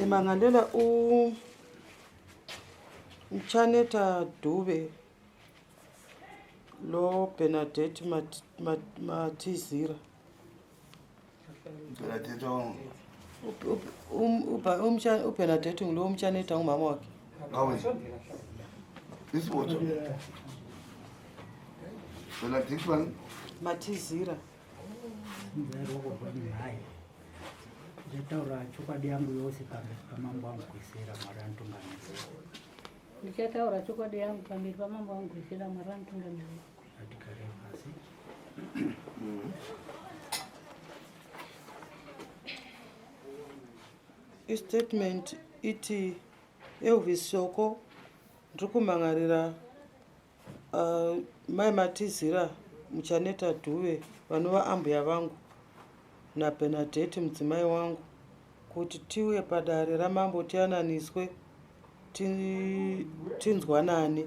emangalela Mchaneta Dube lo Bernadette Matizira uBernadette ngulo Mchaneta ngumama wakhe. Hawe. Isibotho. Bernadette one Matizira. Nditaura chokwadi yangu yose pamambo angu kuisira marantunganidzira. Ndichataura chokwadi yangu pamberi pamambo angu kuisira marantunganidzira. Atikare pasi. Statement iti Elvis Soko ndikumangarira mai Matizira Mchaneta Dube vanova ambuya vangu na Bernadette mudzimai wangu kuti tiwe padare ramambo tiananiswe tinzwanane.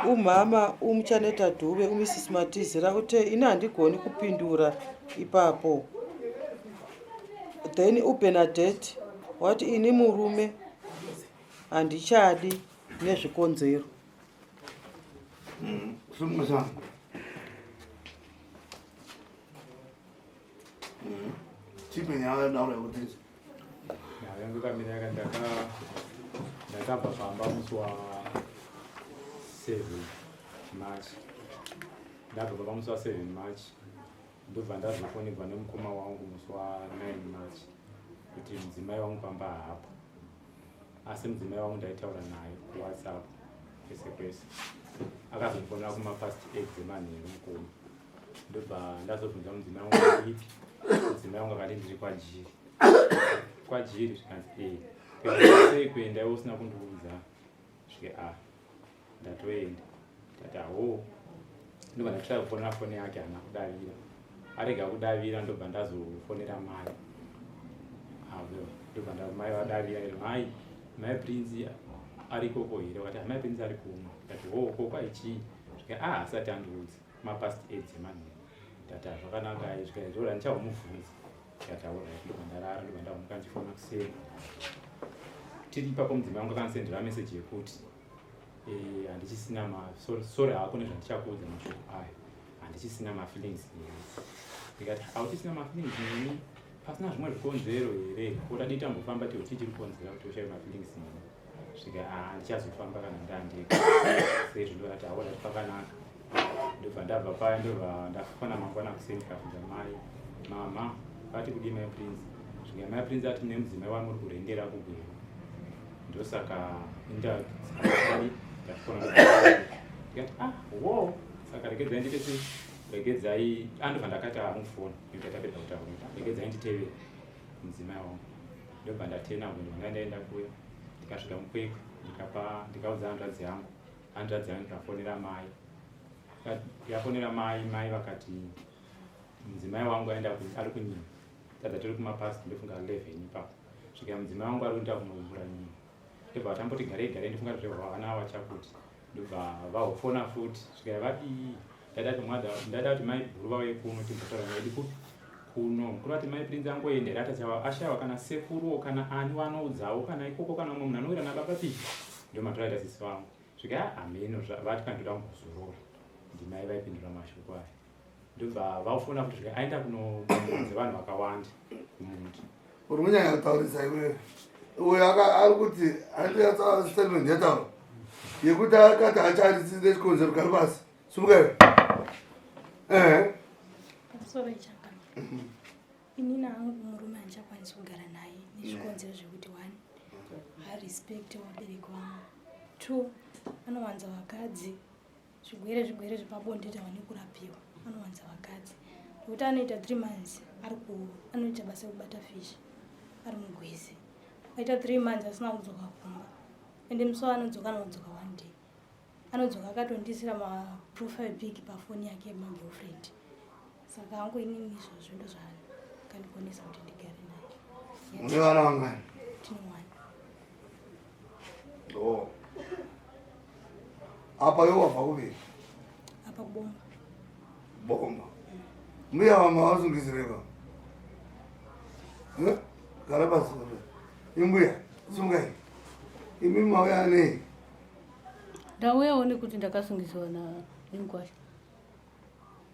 Umama Mchaneta Dube Mrs Matizira ute ina handigoni kupindura ipapo. Then uBernadette wati ini murume handichadi nezvikonzero. Sumasa. Chipenya nawe kuti. Ya yangu kamera yakandaka ndakabva pamba musi wa 7 March. Ndabva pamusi wa 7 March. Ndobva ndazofonirwa nemukoma wangu musi wa 9 March kuti mudzimai wangu pamba haapo. Asi mudzimai wangu ndaitaura naye kuWhatsApp kwese kwese. Akazondifonera kuma-past 8 dzemanheru mukoma. Ndobva ndazobvunza mudzimai wangu ipi. Mudzimai wangu akati ndiri kwajiri. Kwajiri zvikanzi sei kuenda iwe usina kundiudza. Svike ndatoenda. Ndati aho. Ndobva ndatsvaka kufonera foni yake haana kudavira. Arega kudavira ndobva ndazofonera mai. Ndobva mai vadavira mai Prince arikoko here. Wakati mai Prince ari kumwe. Ndati koko ichii. Svike asati andiudza. Ma-past 8 dzemanheru. Ndati zvakanaka izvo izvora ndichazomubvunza. Ndati ndobva ndarara ndobva ndamuka ndichifona kuseri. Tiri ipapo mudzimai wangu akandisendera meseji yekuti handichisina sorry hako nezvandichakuudza mashoko aya. Handichisina ma-feelings nemi. Ndikati hauchisina ma-feelings nemi pasina zvimwe zvikonzero here. Udadi tambofamba tichiri kukonzera kuti ushaye ma-feelings nemi. Svika handichazofamba kana ndandega. Sezvo ndodati ndati pakanaka. Ndobva ndabva paya ndobva ndafona mangwana kuseni ndikabvunza mai mama vati kudi mai Prince. Svika mai Prince ati nemudzimai wami uri kurengera kugweru. Ndosaka ndafona ndikati wo saka regedzai nditete regedzai andobva ndakati mufoni ndobva tapedza kutaura regedzai nditevere mudzimai wangu. Ndobva ndatena ndobva ndaenda kuya ndikasvika mukwekwe ndikaudza hanzvadzi yangu ndikafonera mai. Ndikafonera mai vakati mudzimai wangu aenda ari kunyima. Tadza tiri kuma-past ndofunga 11 ipapo. Svika mudzimai wangu ari kuita kunovhura nyima. Ndobva tamboti garei ndofunga kuti vana vachakuti. Ndobva vahofona futi. Svika vadii ndada kuti mai bhuru vauye kuno timbotaura naye kuno. Mukuru vati mai Prince angoendera ashayiwa kana sekuruwo kana ani wanoudzawo kana ikoko kana umwe munhu anowira nababa pipi. Ndomatora sisi vangu. Svika hameno vati kandoda kuzorora. Ndimai vaipindura mashoko aya. Ndobva vafona kuti aenda kunoudza vanhu vakawanda kumuntu. Uri kunyanya kutaurisa iwewe. Uyo ari kuti handiyatsa statement yataura. Yekuti akati hacharisire chikonzero kari pasi. Sumuka iwe. Pamusoro ichaka. Inini hangu murume handichakwanisi kugara naye nezvikonzero zvekuti 1 harespect vabereki vangu. 2 anowanza vakadzi. Zvigwere zvepabonde tawane kurapiwa. Anowanza vakadzi. Nokuti anoita 3 months anoita basa rekubata fish ari mugwezi. Aita 3 months asina kudzoka kumba. Ende musi anodzoka 1 day. Anodzoka akatondisira ma-profile pic pafoni yake yemagirlfriend. Saka hangu inini izvozvo ndozvakandikonesa kuti ndigare naye. Une vana vangani? Tine 1. Apa iwe wabva kuviri? Apa kubomba. Bomba. Mbuya vama vazungizireka? Garabasi. Imbuya, sungai. Imi mauya nei. Ndauyawo kuti ndakasungidziwa nemugwasha.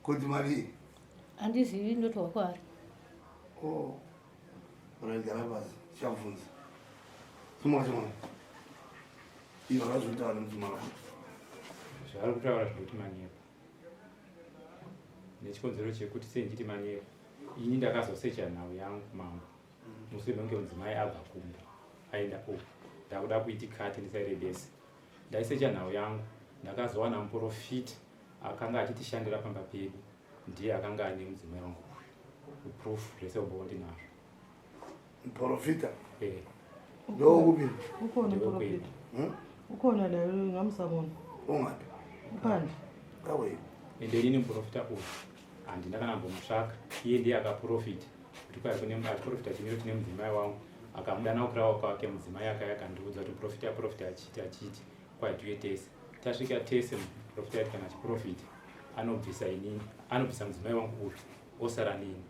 Kuti mari. Handizivi ndotorwa kwaari. Oh. Garabasi. Shamfunza. Sumwa. Iva vazvitaura nemuzimako. Zvaari kutaura zvekuti manyepo. Nechikonzero chekuti sei ndichiti manyepo. Ini ndakazosecha nhau yangu mambo. Mushure mekunge mudzimai abva kumba. Aenda uko. Ndakuda kuiti kati ndisaire bese. Ndaisecha nhau yangu. Ndakazowana muprofita akanga achitishandira pamba pedu. Ndiye akanga ane mudzimai wangu. Proof zvese ubowo ndinazvo. Muprofita? Ndokupi? Ukona muprofita. Ukona naye ngamusamona. Ungaphi? Upande. Kawe. Ende ini muprofita uyu handina kana kumbomutsvaka. Iye ndiye akaprofita kuti kwai kune muprofita chimiro tine mudzimai wangu akamudana kukurawo kwake mudzimai akandiudza kuti profita achiti kwai tiuye tese. Tasvika tese muprofita ati kana chiprofita anobvisa inini anobvisa mudzimai wangu uyu osara neni.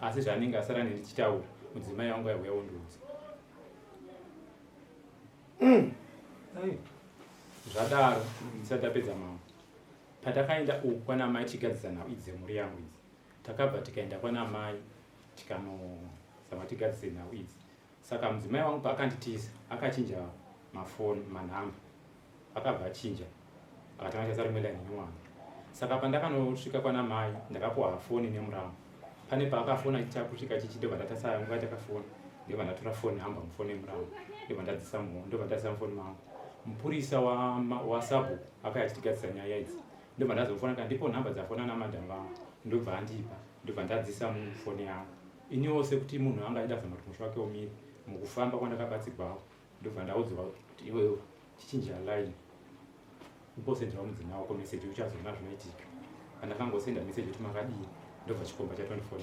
Asi zvaanenge asara neni tichitaura mudzimai wangu aiuya ondiudza. Zvadaro ndisati tapedza mambo. Patakaenda uku kwana mai tigadzisa nhau idzi dzemhuri yangu idzi. Takabva tikaenda kwana mai tikanozama tigadzise nhau idzi. Saka mudzimai wangu paakanditiza akachinja mafoni manhamba. Akabva achinja akatanga chasa rimwe lainonyuwana. Saka pandakanosvika kwana mai ndakapuwa foni nemurambo. Pane paakafona kusvika chichidobva ndatasaya nguva takafona. Ndobva ndatora foni hamba mufoni nemurambo. Ndobva ndadzisa mufoni mangu. Mupurisa waSabhuku akauya achitigadzisa nyaya idzi. Ndobva ndazofona kana ndipo nhamba dzafona namadhamu vangu. Ndobva andipa. Ndobva ndadzisa mufoni yangu. Iniwo sekuti munhu anga aida zama kuti musho wake umire. Mukufamba kwandakabatsirwawo. Ndobva ndaudzwa kuti iwewe chichinja line. Uposendera mudzimai wako meseji uchazoona zvinoitika. Pandakangosenda meseji kuti makadii. Ndobva chikomba cha24.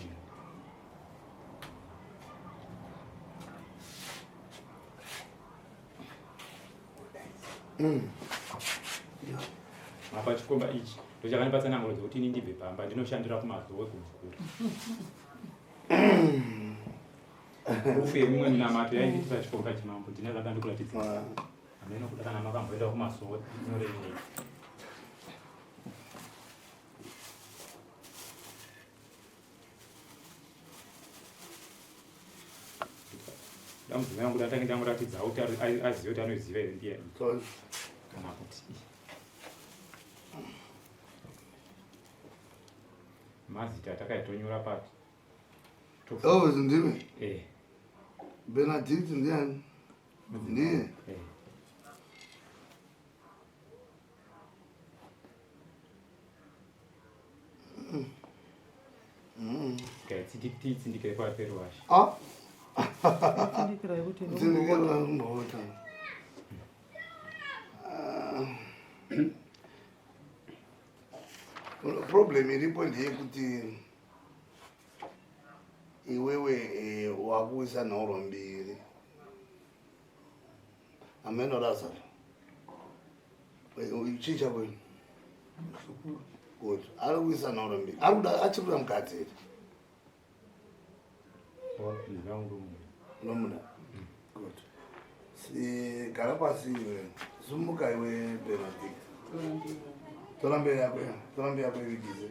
Apa chikomba ichi ndochakanipatsa nanguro dzekuti ini ndibve pamba ndinoshandira kumazowe kumukuru. Ufe mimwe minamato yainditi pachikomba chimambo ndinazvada ndikuratidza. Ameno kuda kana makamboenda kumazowe nyorei. Mudzimai wangu ndatange ndamuratidzawo kuti azive kuti anoziva here ndiye kana kuti mazita atakaitonyora papi. Ndimi? Benedict ndiani? Ndiye? Tsindikire kwaperuwasha. Tsindikira kuti Tsindikira ngota. Problem iripo ndeyekuti iwewe wakuisa nhoro mbiri. Ameno Lazaro. Uchicha kwenu. Good. Ari kuisa nhoro mbiri. Achikuda mukati here. Nomuda. Good. Sigara pasi iwe. Sumuka iwe Benedict. Torambe yako ivigize.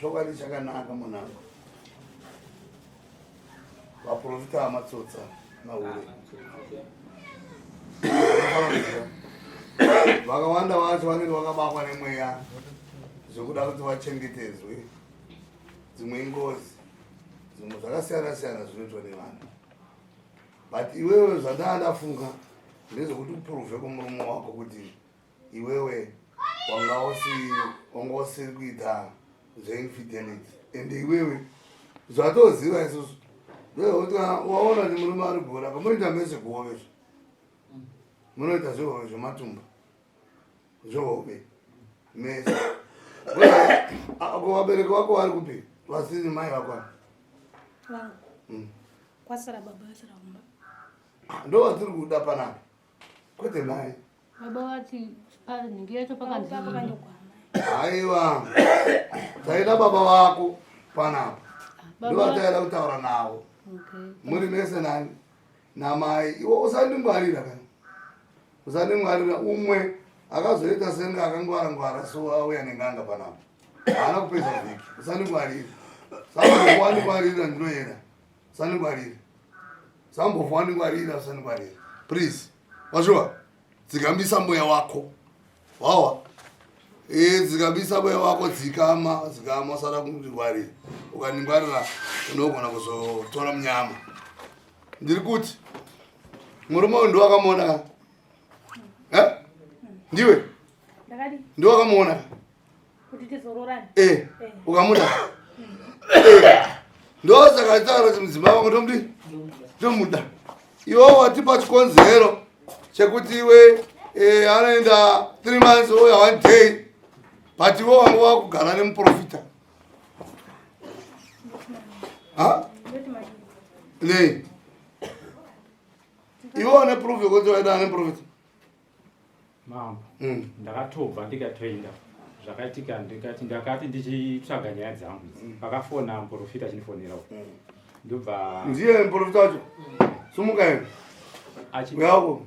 Chokwadi chakanaka munango. Vaprofita amatsotsa naure. Vakawanda vacho vanenge vakabakwa nemweya zvokuda kuti vachengetedzwe. Dzimwe ngozi, dzimwe zvakasiyana zvinoitwa nevanhu. But iwewe zvandafunga ndezvekuti uprove kumurume wako kuti iwewe wanga usiri kuita zveinfidelity. Ende iwewe zvatoziva isusu ndezvekuti waona kuti murume ari gora kamunoita mezvekuhove munoita zvehowe zvematumba zvehowe mese. Vabereki vako vari kupi? Vasiri mai vako vangu kwasara baba asara kumba. Ndo vatiri kuda panapa kwete mai. Baba vati nhingi yacho pakanzii. Aiwa taida baba vako panapa. ndovataira kutaura navo muri mese nani namai iwo usandingwarira kana usandingwarira umwe akazoita senge akangwara so auya nenganga panapa haana kupedza vhiki usandingwarira sambofowandingwarira ndinoyera usandingwarira sambofowandingwarira usandingwarira please washuwa dzikambisa mweya wako wawa dzikambisa mweya wako dzikama usada kundingwarira ukandingwarira unogona kuzotora munyama ndiri kuti murume uyu ndiwakamuona ndiwe ndiwakamuona ukamuda ndosaka taura kuti mudzimai wako ndomudi ndomuda iwo watipa chikonzero chekuti iwe anoenda 3 months oya 1 day but iwo wangu wakugara nemuprofita nei iwo ane proof yekuti waida nemuprofita mambo ndakatobva ndikatoenda zvakaitika ndakati ndichitsvaga nyaya dzangu pakafona muprofita achindifonerawo ndobva ndiye muprofita wacho sumukaenda uyako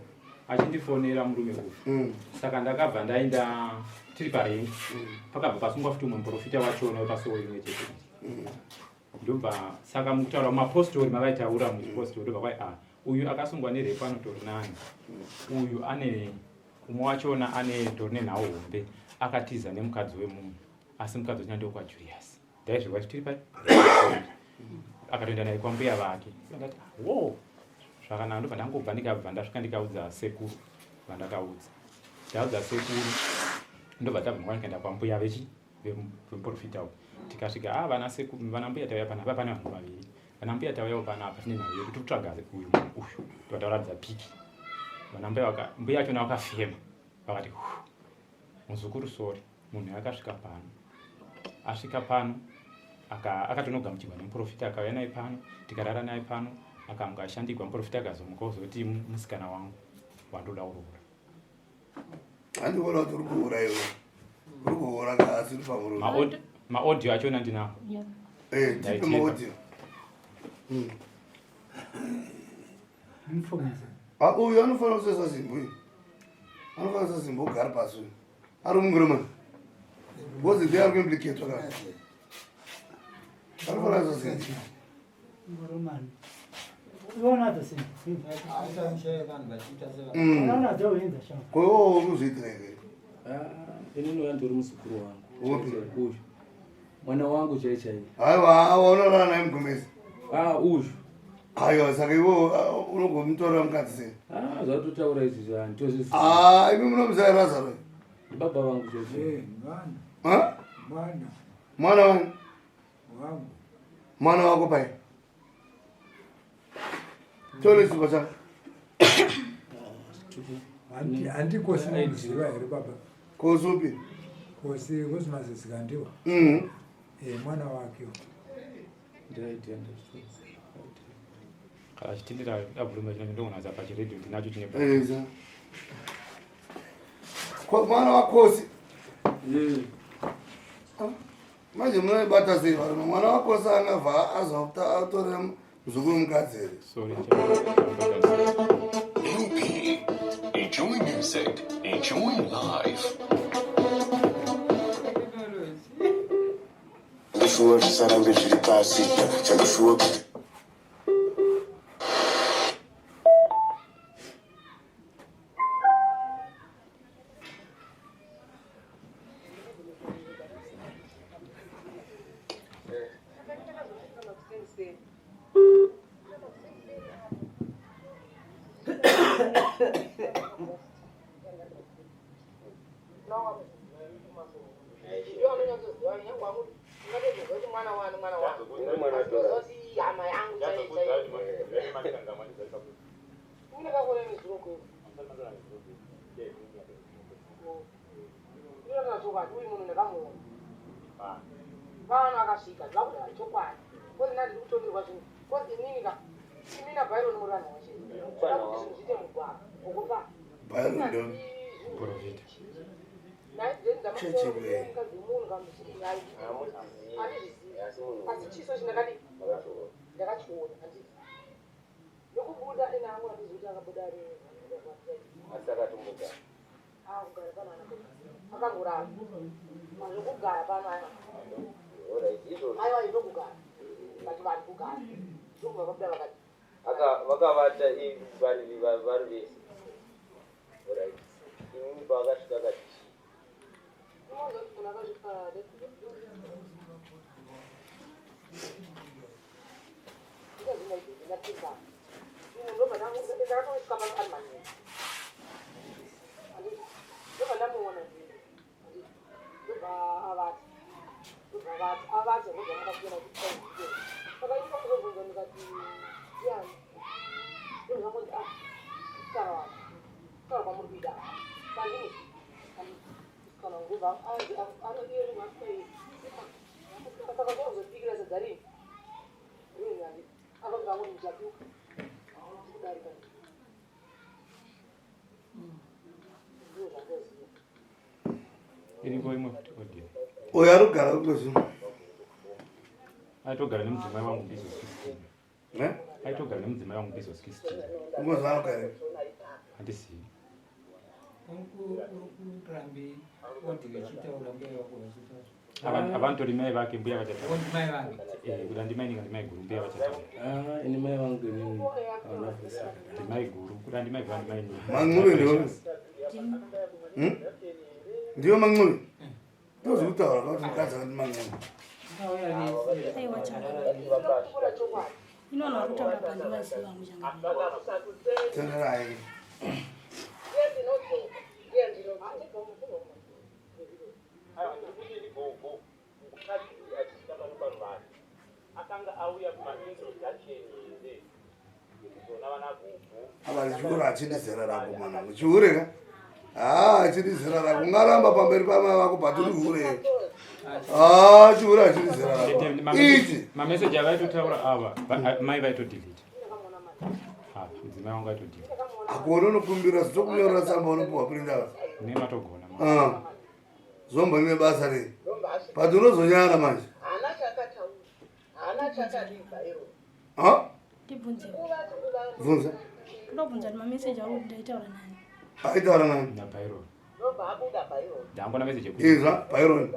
achindifonera murume uyu saka ndakabva ndaenda tiri parengi pakabva pasungwa futi umwe muprofita wachona wepasowo imwe chete ndobva saka mukutaura mumapostori mavaitaura muchipostori ndobva kwai uyu akasungwa nerepo anotori nani uyu ane umwe wachona ane tori nenhau hombe akatiza nemukadzi wemunhu asi mukadzi wachona ndokwajulius ndaizvirwa chitiri pai akatoenda naye kwambuya vake ndati wo zvakanaka ndobva ndangobva ndikabva ndasvika ndikaudza sekuru vandakaudza ndaudza sekuru ndobva tabva ndikaenda kwambuya vemuprofita uyu tikasvika vana mbuya tauya panapa pane vanhu vaviri vana mbuya tauyawo panapa tine nhau yedu tikutsvaga uyu totauradza piki vana mbuya achona vakafema vakati muzukuru sori munhu akasvika pano asvika pano akatonogamuchirwa nemuprofita akauya naye pano tikarara naye pano akamuka ashandigwa muprofita akazomuka uzoti musikana wangu wandoda urora andikuona kuti uri kuura iwe uri kuura kaasi uri pamurume maaudio achona ndinawo tipe maaudio uyu anofanira kusesa zimbo uyu anofanira kusesa zimbo ugara pasi uyu ari mungurumani because they are implicatwa kana anofanira kusesa zimbo Murumani. Iwona the same. Ko unozoitireke inini vandori muzukuru wangu uyu mwana wangu chaichai aiwa unorara naye mugomesi uyu aiwa saka iwo unogomutorera mukadzi sei zvatotaura izvi zvani imi munomuzai razaro baba vangu chaichai mwana wani mwana wako pai tole chipo chako handikosi nomuziva here baba kosupi kosi kozimazizikandiwa mwana wake kana chitindira abulume chino ndongonaza pachiredio ndinacho chine mwana wakosi manje munoibata sei varume mwana wakosi angabva azwa atorera muzukuru mukadzi here Enjoy music, enjoy life. Ndishuwa zvisarambe zviri pasi chandishuwa kuti asi chiso chinakadi ndakachiona handiti nokubuda ina amwe andizokuti akabuda ari asakatumbuka kugara pano akangoramba zvokugara pano aiwa indokugara kati vanhu kugara ndokubva vabuda vakati vakavata vari vese imwe pakasvika kati oyo arikugara kuzi aitogara nemudzimai wangu bizo 16 aitogara nemudzimai wangu bizo 16 umozanogara handisiyi ukurambi wati vechitaura mbuya vako vachitaura avantori mai vake mbuya vachataura kuti handimai ninga ndimai guru mbuya vachataura ini mai vangu inini hauna kusa ndimai guru kuti handimai guru handimai nini man'uve ndiyo man'uve ndozikutaura kuti mukadzi akati man'uve aiwa inoona wakutaura pandu vaziva muchanga tenderai avari chiuru hachidi zera rako mwanangu chiureka hachidi zera rako ungaramba pamberi pamai vako patiri hure chiuru hachidi zera rako iti mameseji avaitotaura ava mai vaitodelete mudzimai wangu aitodelete akuona unokumbira zitokunyorera tsamba unopuwa prindava nematogona zombo nine basa rei pati unozonyara manje bvunza ndobvunza kuti mameseji auri ndaitaura nani aitaura nani nabyron ndangona meseji izva byron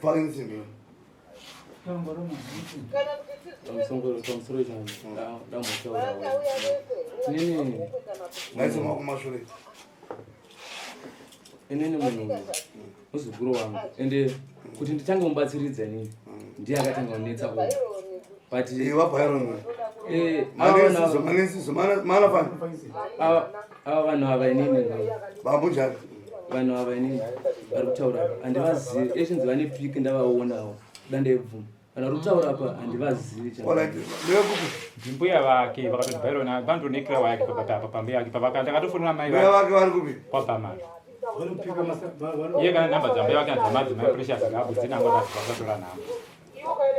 painsimbi pamusoro chano ndamotaura inini ngaisema kumashure inini munhu muzukuru wangu ende kuti nditange mubatsiridza nini ndiye akatanga kunetsa uko but iwa byron manesizo manafana ava vanhu ava inini bambunjani vanhu ava inini vari kutaura handivazivi echinzi vane piki ndavaonawo dandaibvuma vanhu vari kutaura apa handivazivi ndimbuya vake vakatoti byron vandonekera wayake pambe yake ndakatofonera mai vake vari kupi kwabhamari iye kana nhamba dzambuya vake adzamadzimai precious ngabo dzinangodati vakatora nhamba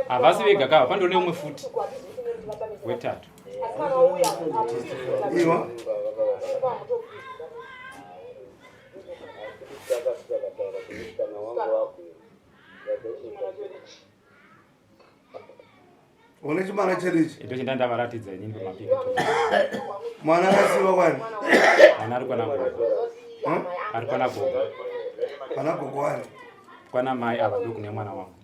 havasi vega kava pandone umwe futi wetatu iwa une chimwana cherichi ito chendandavaratidza inini pamapika mwana akasiva kwani ana ari kwana gogo ari kwana gogo pana gogo wani kwana mai ava ndo kune mwana wangu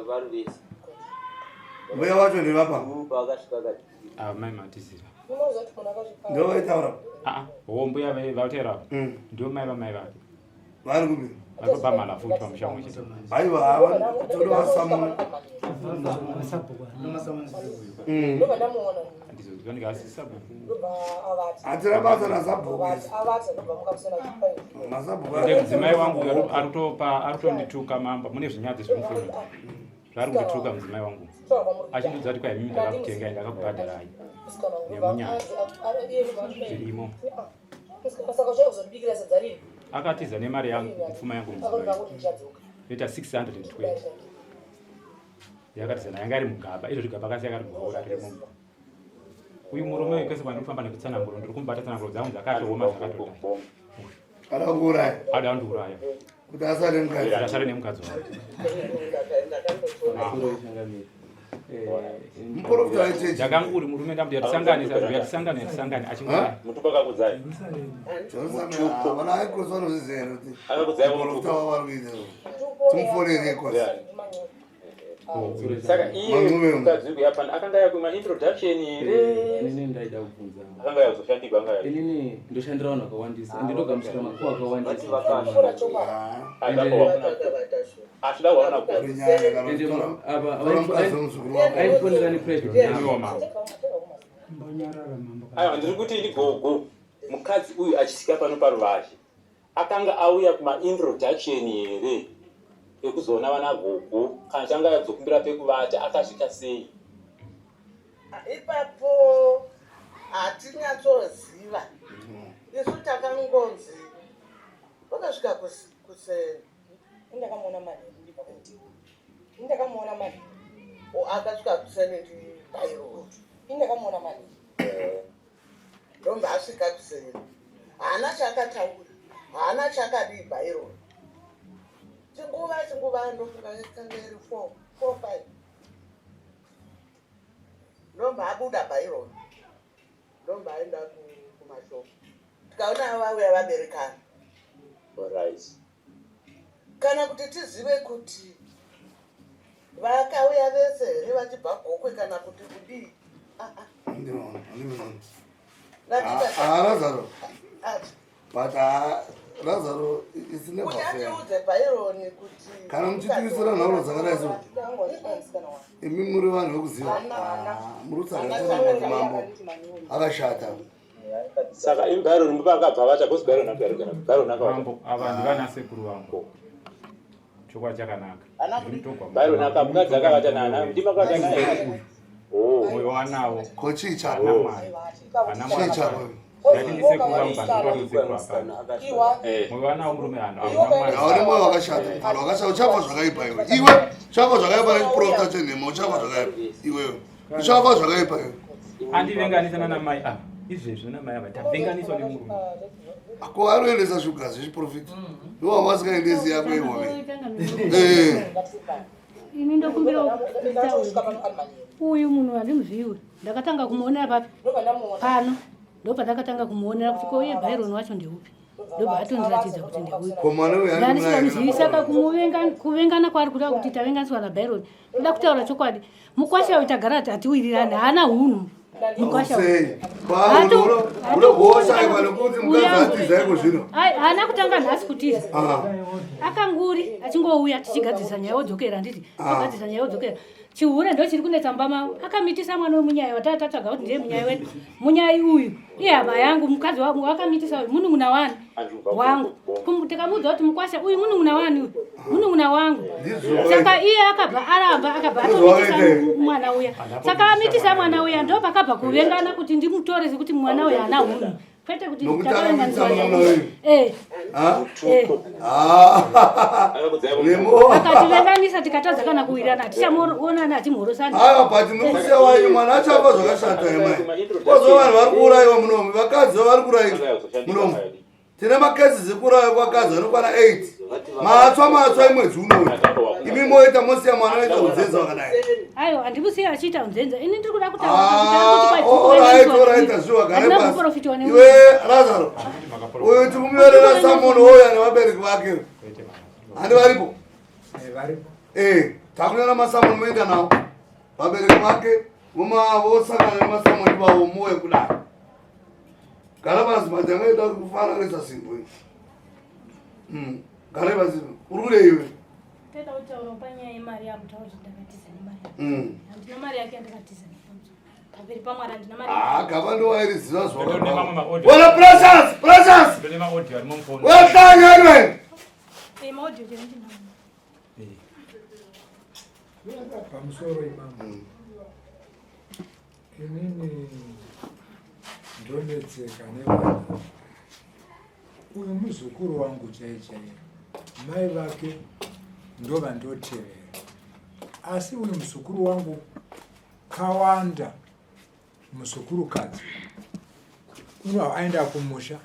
vari vese mbuya wacho ndivapa pakasvika kati mai matizira ndo vaitaura ho mbuya vautera ndio mai vamai vake vari kupi vakobamhala futi pamusha chete aiwa todovasamuna hatira basa mudzimai wangu arikutondituka mamba mune zvinyadzi zvimufuno zvari kundituka mudzimai wangu achindudza kuti kwaimimi ndakakutengai ndakakubhadharai nemunyadzi zvirimo akatiza nemari yangu kupfuma yangu mudzimai yoita 620 yakati zana yanga ari mugaba izvo zvigaba kasi yakati bhora ririmo uyu murume wekese kwandikufamba nekutsananguro ndiri kumubata tsananguro dzangu dzakatooma zvakatoda ada kundiuraya kuti asare nemukadzi wake jakanguri murume ndamuti yatisangane achinguraya Saka iye mukadzi uyu apa akanga yakuima introduction here. Inini ndaida kubvunza. Akanga yazoshandirwa anga yapi? Inini ndoshandira vanhu vakawandisa. Ndinogamuchira makuru akawandisa. Ashida waona kwa. Ende apa aifonera ni president. Ayo ndiri kuti ndigogo mukadzi uyu achisika pano paruvazhe. Akanga auya kuma introduction here. Ekuzoona vana gogo kana changa yazokumbira pekuvata akasvika sei ipapo hatinyatsoziva isu takangonzi wakasvika kuseni indakamuona mari akasvika kuseni ndibairo indakamuona mari ndomba asvika kuseni haana chakataura haana chakadi bairo chinguva ndofunga yakanga iri 4-5 ndomba abuda bairo ndomba aenda kumashopu tikaona vauya vaberekana kana kuti tizive kuti vakauya vese here vachibva gokwe kana kuti kudii Lazaro but Lazaro is never fair. Kana muchitivisira nharo dzakadai so imi muri vanhu vekuziva murutsakaitaa mambo akashata saka imbaro rimbo akabva vata bosi baro nakarigana baro mambo ava ndivana sekuru vangu chokwa chakanaka baro nakamukadzi akavata nana ndima kwata naye moyo wanawo kochicha ana mwana chako yani sekuru vangu bandoro sekuru hapana moyo wanawo murume ano aone moyo wakashata uchafa zvakaipa iwe uchafa zvakaipa nechiprofita chenhema uchafa zvakaipa iwewe uchafa zvakaipa iwe andivenganisana namai apa izvezvo namai apa tavenganiswa nemurume ko aroendesa shuga zvechiprofita ndiwo wasikaendesi yako ihowe ini ndokumbira uyu munhu handimuzivi ndakatanga kumuonera papi pano ndopandakatanga kumuonera kuti ko iye Byron wacho ndeupi ndobva atondiratidza kuti ndeupi ndandisivamuzivi saka kuvengana kwari kuda kuti tavenganiswa naByron ndoda kutaura chokwadi mukwasha uyu tagara hatiwirirani haana hunhu haana kutanga nhasi kutiza akanguri achingouya tichigadzisa nyaya wodzokera nditi agadzisa nyaya wodzokera chihure ndo chiri kunetsa mbama akamitisa mwana wemunyaya watatatsvaga kuti ndiye munyaya wedu munyaya uyu iye hama yangu mukadzi wangu akamitisa uyu munun'una wani wangu tikamudza kuti mukwasha uyu munun'una wani uyu munun'una wangu saka iye akabva aramba akabva atomitisa mwana uya saka amitisa mwana uya ndo pakabva kuvengana kuti ndimutore sekuti mwana uyu haana hunhu kwete kuti akativenganisa tikatadza kana kuwirana tichaonana hatimhorosani but mukusiya wanyu mwana achafa zvakashata emai kozo vanhu vari kuurayiwa munomu vakadzi vari kurayiwa munomu tine makesi dzekurayiwa kwakadzi anokwana 8 matswa imwedzi unoyu imi moita mosiya mwana oita unzenza wakadai aiwa handimusiya achiita unzenza ini ndiri kuda kutauraita zviwa gare pasi iwe Lazaro uyu tikumuverera Samoni ouya nevabereki vake handi varipo takunena masamoni moenda nawo vabereki vake vosangana nemasamoni vavo mowe kudai gara pasi majangaida kufananisa simbo gara pasi uri kude iwe tenda kutaura panyaya yemari yamutaura kuti ndakatiza nemari handina mari yake yandakatiza pamberi pamwari handina mari gava ndowairiziva zvona precious wetlanga iwe maaudio chenendinao pamusoro imamo inini ndonetseka nevana uyu muzukuru wangu chaichai mai vake ndovandotevera asi uyu muzukuru wangu Kawanda, muzukurukadzi aenda kumusha,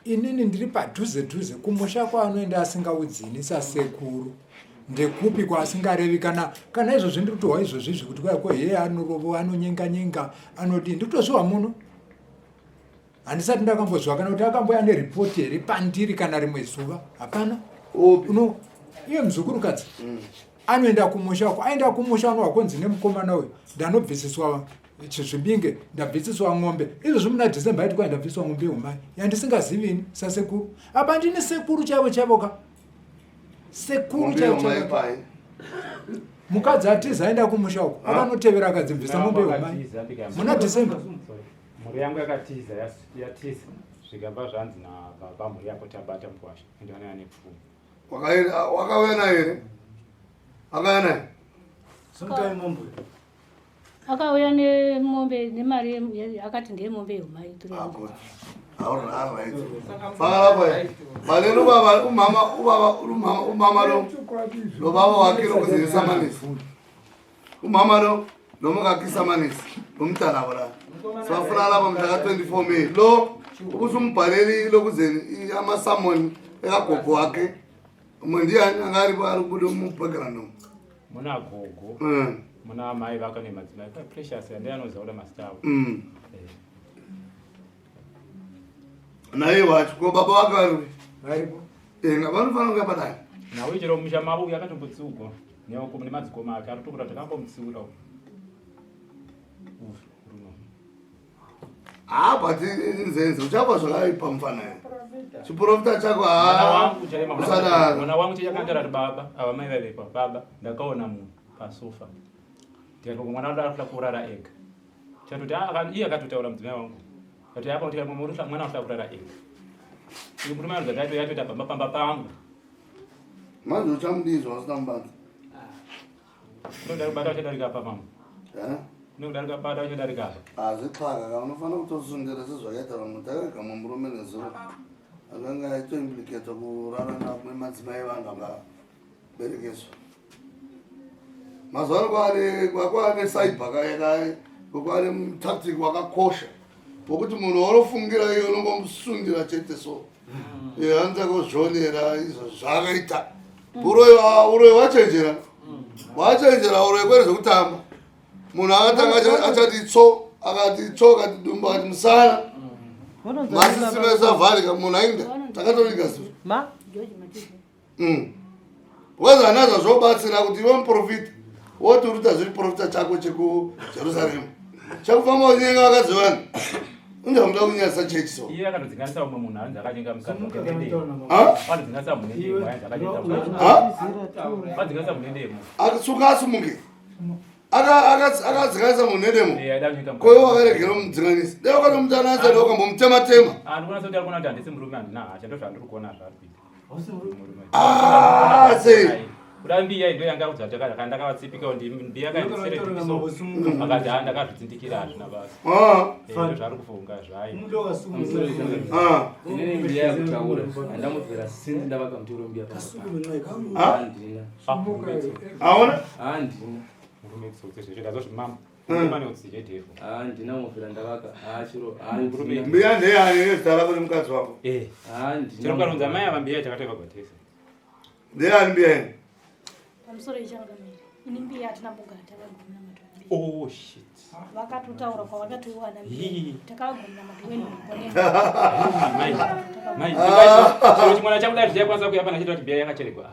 inini ndiri padhuze kumusha kwaanoenda asingaudzini sasekuru ndekupi kwaasingarevi kana izvozvi ndiri kutohwa izvozvizvi kuti kwako heye anorovo anonyenga anodii ndiri kutozviwa muno. Handisati ndakambozviwa kana kuti akamboya neripoti here pandiri kana rimwe zuva. Hapana. Iye muzukurukadzi anoenda kumusha uko, aenda kumusha anohwakonzi nemukomana uyu ndanobvisiswa chizvibinge, ndabvisiswa ng'ombe. Izvozvi muna December aiti kwa ndabviswa ng'ombe yomai yandisingazivini sasekuru. Apa ndini sekuru chaivo ka. Sekuru chaivo. Mukadzi atiza aenda kumusha uko, akanotevera akadzibvisa ng'ombe yomai. Muna December. Mhuri yangu yakatiza yatiza zvikabva zvanzi nababa mhuri yako tabata mukwasha ende vana vane pfuma. Wakauya naye here? Akauya naye? Akauya nemombe nemari akati ndiye mombe yomai. Malero umama lo baba wake lokuzisamanisi. Umama lo nomukakisamanisi lomntana wala. Safuna lapha mhla ka-24 May lo ukusumbhaleli lokuzeni ama-summon ekagogo wakhe mondiyani angari vari kude mu-background muna gogo muna mai vako nemadzimai Precious ande anoziva kuda mazita avo naye wacho ko baba wake varipo vanofanira kuya padai nawe chero musha mavo yakatombotsiugwa nemadzikoma ake ari tokuda takambomutsiura but nzenze uchapa zvakaipa mufanayo chiprofita chako mwana wangu chakandara ati baba ava mai vaivepa baba ndakaona munhu pasofa ndikati mwana wangu arikuda kurara ega chatoti iye akatotaura mudzimai wangu ati apa mwana akuda kurara ega iye murume anozati yatoita pamba pangu manje uchamudizwa asina mubanza unoda kubata uchadarika pa mama nokudarika bada uchadarika apa zvixaka ka unofanira kutosundira sezvakaita vamwe takarega murume nezuro akanga aitoimplicata kurarana kwemadzimai vanhu akaberekeswa mazuva ano kwaane saiba kwaane tactic wakakosha wokuti munhu wanofungira iyo unongomusundira chete so hanza kuzvionera izvo zvakaita uroyo wachenjera uroyo kwere zvekutamba munhu akatanga achati tso akati dumba akati musana masisime esavharika munhu ainda takatorika zivo weza nazva zvobatsira kuti iwe muprofita woti uri kuita zviprofita chako chekujerusarema chakufamba unyenga vakadzi vanhu undamuda kunyasa chechi so iye akanodzinganisa umwe munhu anzi akanyenga mukadzinganisa munendemwadzinganisa munendemo akatsuka asimuke akadzinganisa munhu nedemo koiwe wakaregera mudzinganisi dai wakatomutananisa dai wakambomutematema andikuona sekuti arikuona kuti handisi murume handina hasha ndo zvandiri kuona zvari sei kuda mbiya ndo yanga kudzataka ndakavatsipika kuti mbiya kaendisereso akati ndakazvitsindikira hazvina basa ndo zvari kufunga zvai inene mbiya yakutaura handamubvera sinzi ndavaka mutoro mbiya handina aona handina handina mubvera ndavaka hachiro mbiya ndeyani nezita rako nemukadzi wako chinokanonza mai ava mbiya takatevagwatesa ndeyani mbiya ine pamusoro ichangamiri ini mbiya hatina mbogara takagumina oh shit vakatotaura kwavakatoiwana takagumina madweni chimwana chakuda zvichakwanisa kuyapa nachita kuti mbiya yakacherekwa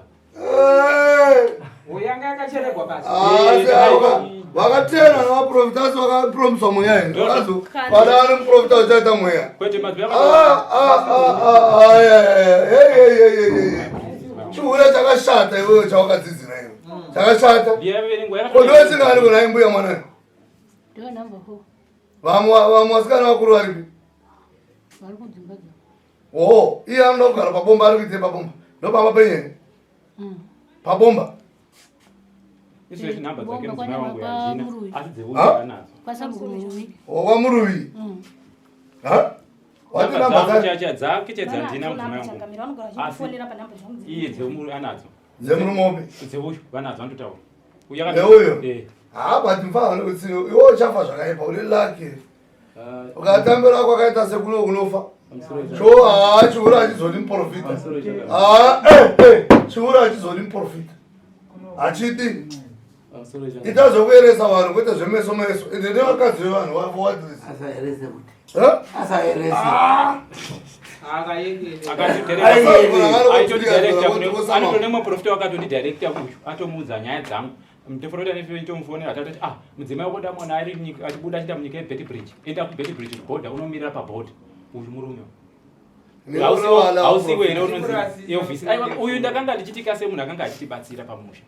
uyanga yakacherekwa basi vakatena navaprofitasi vakapromiswa mweya ine pada ane muprofita uchaita mweya kwete chihure chakashata iwewe chawakadzidzira iwe chakashata kondowetingani kunai mbuya mwanani vamwe vasikana vakuru varipi oho iye anoda kugara pabomba ari kuite pabomba ndopamba penyeni pabomba wamuruvi wati namba dzake chedzandina mudzimai wangu iye dzemurumope dzeuyu vanadzo vanotaura neuyo but mfana ukuthi iwo chafa zvakaipa uri lucky ukatambira kwakaita sekuno kunofa so chiuru achizodi muprofita chiuru achizodi muprofita hachidi itazokuyeresa vanhu kwete zvemeso meso ende nevakadzi vevanhu vafowadrisi nemweprofita wakatodidirekta uyu atomuudza nyaya dzangu muteforota netomufonera atati mudzimai wokoda mwana achibuda achiita munyika yebet bridge enda kubet bridge kuboda unomirira pabhod uyu murume hausiwe here unonzi eovhisi uyu ndakanga ndichitika semunhu akanga achitibatsira pamusha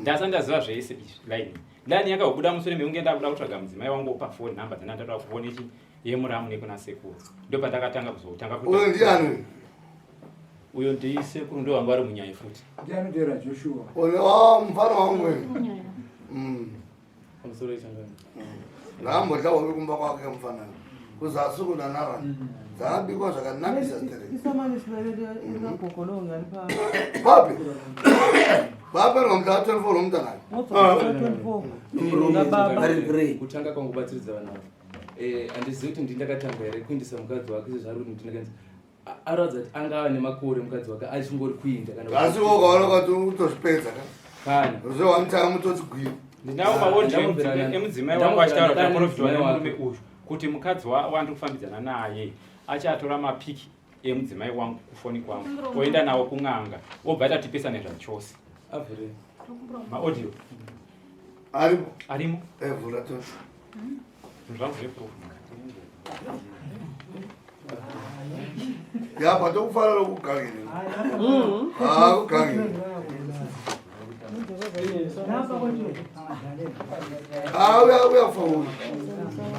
ndasa ndaziva zvese izvi laini yakagobuda mushure meunge ndakuda kutsvaga mudzimai wangu pafoni namba dzandandatoda kufonechi yemuramu nekuna sekuru ndopandakatanga kuzotanga uyo ndisekuru ndo wangu ari munyaya futi ndianodera Joshua mufana wangu ndambodlawawe kumba kwake mufana kuzasi kuna nara dzabikwa zvakanakisa papi vaperwa mutaa 24 romutanani kutanga kwangubatsiridza vanavo handizivi kuti ndindakatanga here kuindisa mukadzi wake sezvari kuti ndindakanzi aratidza kuti anga ane makore mukadzi wake achingori kuinda asi wokaona kuti utozvipedza kana zvewanitanga mutotsigwira ndinawo maodhi emudzimai wangu achitaura kuti aprofita nemurume uyu kuti mukadzi wandiri kufambidzana naye achatora mapiki emudzimai wangu kufoni kwangu oenda nawo kun'anga obva atatipesane zvachose maaudio arimo vhura to zvangu zveprof yapa tokufanira kugangirira kugangirira uyafauri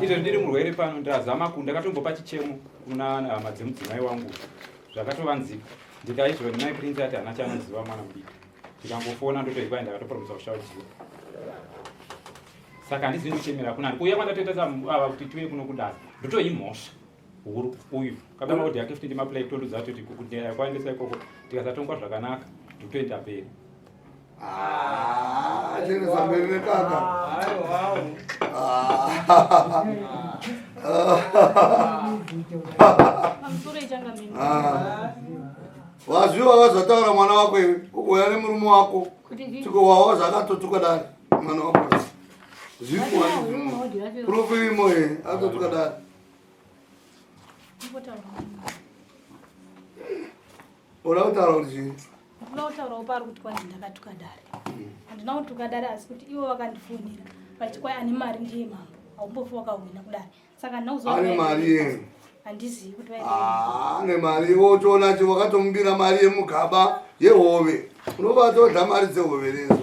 izvo ndiri murwere pano ndazama ndakatombopa chichemo kuna hama dzemudzimai wangu zvakatovanzika ndikaizvo mai prince ati hana chanoziva mwana mudiki ndikangofona ndotoikwai ndakatopromisa kushautiwa saka handizivi kuchemera kunani kuuya kwandatoita kuti tive kuno kudasa ndotoimhosva huru uyu kabana kuti yake futi ndimaplai tondudza atoti kwaendesa ikoko tikasatongwa zvakanaka ndotoenda mberi chenesa mberi nekaka wazviwa wazataura mwana wako iwe ugoya nemurume wako tikowawa zvakatotuka dare mwana wako zviprofiimo ye atotuka dare oda kutaura kuti chii kuda kutaurawo pari kuti kwanzi ndakatuka dare handina kutuka dare asi kuti ivo vakandifonera vachiti kwai ane mari ndiye mambo haumbofi wakahwina kudare saka ane mari ye handizivi kuti ane mari wotoona chi wakatomumbira mari yemugaba yehove unovatodla mari dzehove lezo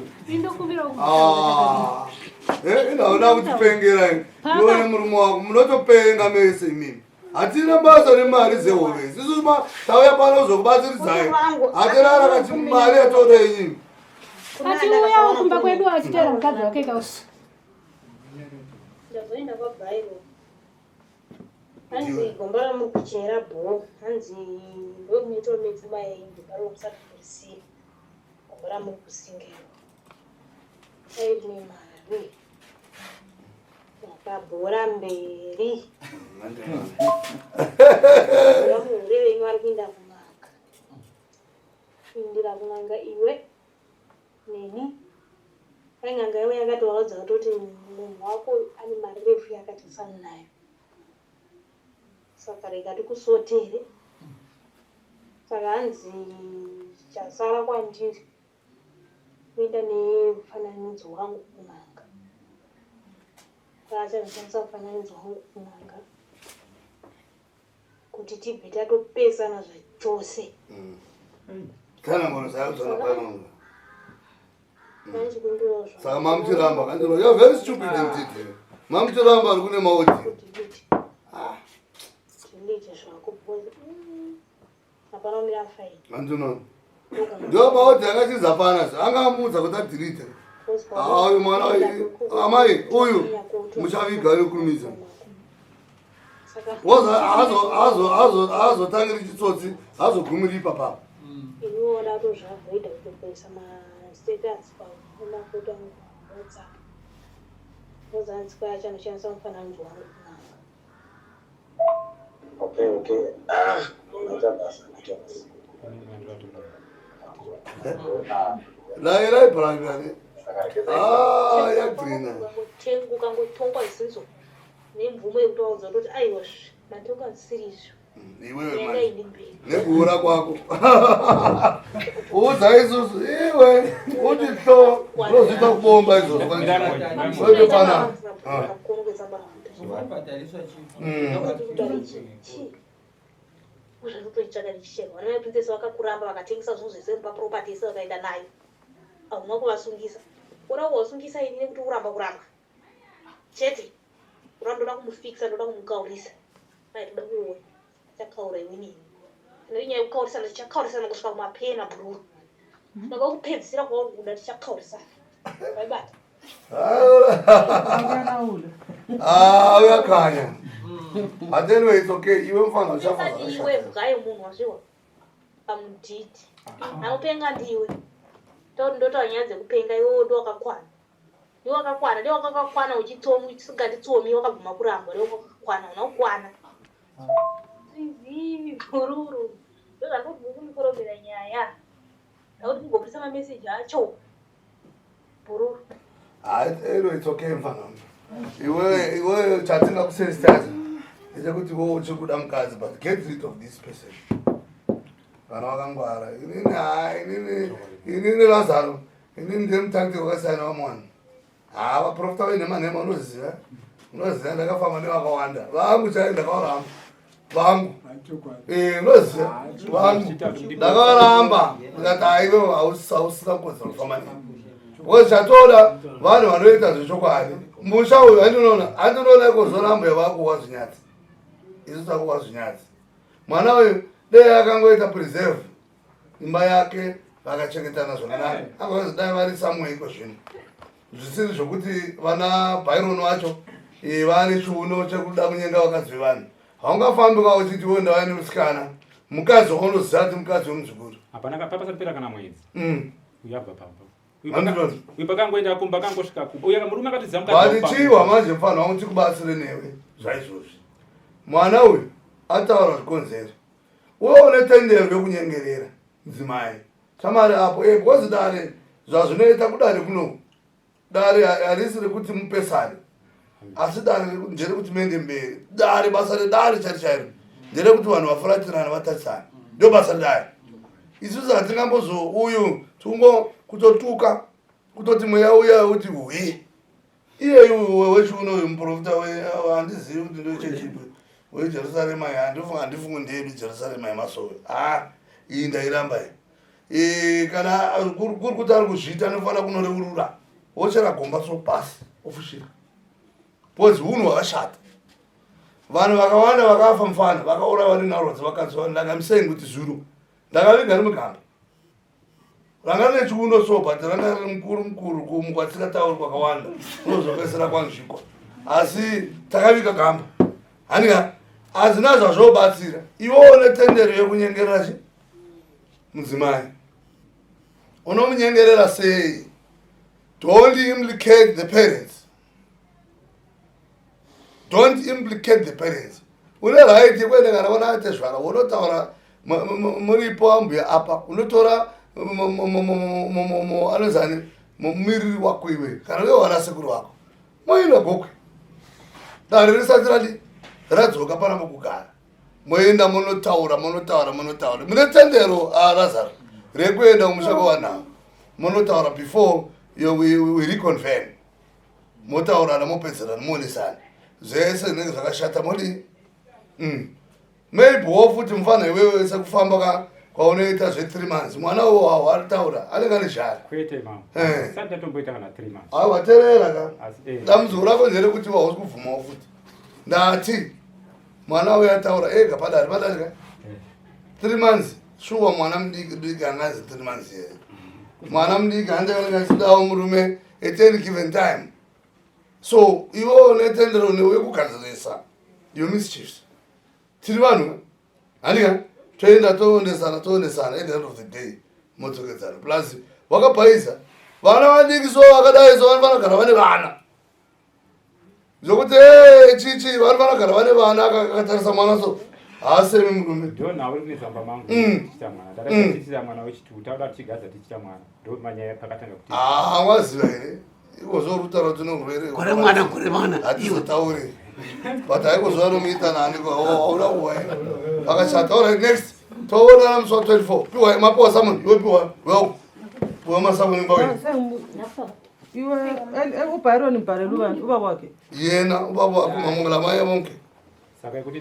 indaoda kutipengera ione murume wako munotopenga mese imimi hatina basa nemari dzehove sisu tauya pano zokubatsiridzai hatirara kati mari yatoda inyini achiuyawo kumba kwedu achitera mukadzi wake kausi ndazoenda kwabhairo hanzi gomba ramukuchera bho hanzi ndokunetomedzimai ndobaro kusati kurisiya gomba ramukusingero aine mari yakabhora mberi vamuhure venyu vari kuinda kun'anga kuindira kun'anga iwe neni ain'anga iwe yakatovaudza kutoti munhu wako ane mari refu yakatisana nayo saka rekati kusotere saka hanzi chasara kwandiri kuenda nemufananidzo wangu kun'anga achandishandisa mufananidzo wangu kun'anga kuti tibve tatopesana zvachose kana ngono zvakudzana panonga nanchikumbirawo saka mamutiramba kanziro you're very stupid indeed mamutiramba ari kune maodi tilite zvako bhozi hapana kumira faini handinono ndo maodi akachiza pana angamudza kuti adirite uyu mwana amai uyu muchaviga yokurumidza azotangiri chitsotsi azogumiri ipapapo inuoda tozvavoida kutopesa mastatus pamafoto angu WhatsApp. Uzanzi kwaya chanoshandisa mufananidzo wangu. Okay. Lai Brangani. Yagcina. Ukangotongwa isizo. Nemvumo yekutoudza kuti aiwa matongo asirizo. Iwewe manje. Nekura kwako. Uza isusu iwe uthi hlo lozitha kubomba izo kwanje. Wewe bana. Uzvinotoitsvaka richishema vana veprincesi vakakuramba vakatengesa zvinhu zvese paproperty yese vakaenda nayo hauna kuvasungisa ora kuvasungisa ini nekuti kuramba chete ura ndoda kumufikisa ndoda kumukaurisa toda kuwe chakaura iwe nini kana inyaya yekukaurisana tichakaurisana kusvika kumapena bhururu ndoda kupedzisira kwaurikuda tichakaurisana vaibata uyakanya. But anyway, it's okay. Iwe mfana uchafa. Iwe mgaye munhu wazviwa pamudhidhi naupenga ndiwe ndotaura nyaya dzekupenga iwewo ndowakakwana ndiwe wakakwana uchisingatitsomi wakabvuma kuramba ndiwe wakakwana unokwana zizivi bhururu ndozvandoti kumukoromera nyaya akuti kugopisa mameseji acho bhururu. Anyway, it's okay mfana. Iwe chatinga kusensitize. Ndekuti wo uchikuda mukadzi but get rid of this person. Vana vakangwara. Inini Lazaro. Inini ndemutangti wakasiyana wamwana. Vaprofita vaine manhema unoziva. Unoziva ndakafamba nevakawanda. Vangu chai ndakavaramba. Vangu. Unoziva. Vangu. Ndakavaramba. Ndikati aiwe hausina kukodzera kufamba neni. Because chatoda vanhu vanoita zvechokwadi. Musha uyu handinoona kuzoramba yavakuwa zvinyatsi. Isu takuwa zvinyatsi. Mwana uyu dai akangoita preserve imba yake vakachengetana zvakanaka. Akazi dai vari samwe iko zvino. Zvisiri zvokuti vana Byron wacho vane chiuno chekuda kunyenga vakadzi vevanhu. Haungafambi kwa uchiti wenda vaine musikana. Mukadzi waunoziva kuti mukadzi womuzukuru. Hapana papasapera kana mwedzi. Uyabva pamba. Andinozi. Uipakangoenda kumba kangosvika kuba. Uya murume akatidza mukadzi. Valichiwa manje mfana wangu tikubatsire newe. Zvaizvozvi. Mwana uyu ataura zvikonzero. Uye une tendero yokunyengerera mudzimai. Chamari apo because dare zvazvinoita kudare kuno. Dare harisi rekuti mupesane. Asi dare nderekuti mende mberi. Dare basa redare chairo. Nderekuti vanhu vafuratirana vatarisana. Ndio basa redare. Isusu hatingambozo uyu tungo kutotuka kutoti mweya uya uti uhi. Iye wechiuno uyu muprofita handizivi kuti ndochechipi. WeJerusalem handifunga ndiri Jerusalem yemasowe. Iyi ndairamba iyi. Kana kuri kuti ari kuzviita anofanira kunoreurura. Wochera gomba so pasi ofushira. Because hunhu hwakashata. Vanhu vakawanda vakafa mufana vakaurayiwa nenharodzi vakanzwa ndakamiseni kuti zuro. Ndakaviga nemugamba. Ranga rine chiuno so but ranga riri mukuru kumukwatikatauri kwakawanda. Unozopesera kwanzviko. Asi takaviga gamba. Hanika hazina zvazvobatsira. Iwo une tendero yokunyengerera chi mudzimai. Unomunyengerera sei? Don't implicate the parents. Don't implicate the parents. Une right yekuenda kana vana atezvara unotaura muripo ambuya apa unotora anozani mumiriri wako iwe kana wewe wana sekuru wako moenda gokwe dare risati radzoka pana mukugara moenda munotaura mune tendero Lazaro rekuenda kumushaka wanhau munotaura before we reconfirm motaurana mopedzerana muonesana zvese zvinenge zvakashata modi maybe wofuti mufana iwewe sekufamba kwaunoita zve3 months mwana uwo aritaura anenge ane zhara kwete mama sati ndatomboita kana 3 months waterera ka dambudziko rako nderekuti hausi kubvuma wofuti ndati mwana uyo ataura ega padare ka 3 months shuwa mwana mudiki angazi 3 months here mwana mudiki handaoneka chidawo murume at any given time so iwo netendero newekugadzirisa your mischiefs tiri vanhu handika toenda toondesana at the end of the day modzokedzana plus wakabhaisa vana vadiki so vakadai so vanogara vane vana zvokuti chichi vanogara vane vana akatarisa mwana so haasemi murume ndo nawe uri kunetsamba mangu tichita mwana tichita mwana wechitu tauda tichigadza tichita mwana ndo manyaya pakatanga kuti waziva here ikozorutara kuti norwere gore mwana gore mwana hatizotaure but haikuzuva nomuita naniko auda kuwa akashata alright next toonana musi wa 24 piwa mapiwa samoni iwe piwa piwa masamoni mbawe iwe ubhairo nibharela ubani ubaba wakhe yena ubaba wakhe mamungela maye monke saka kuti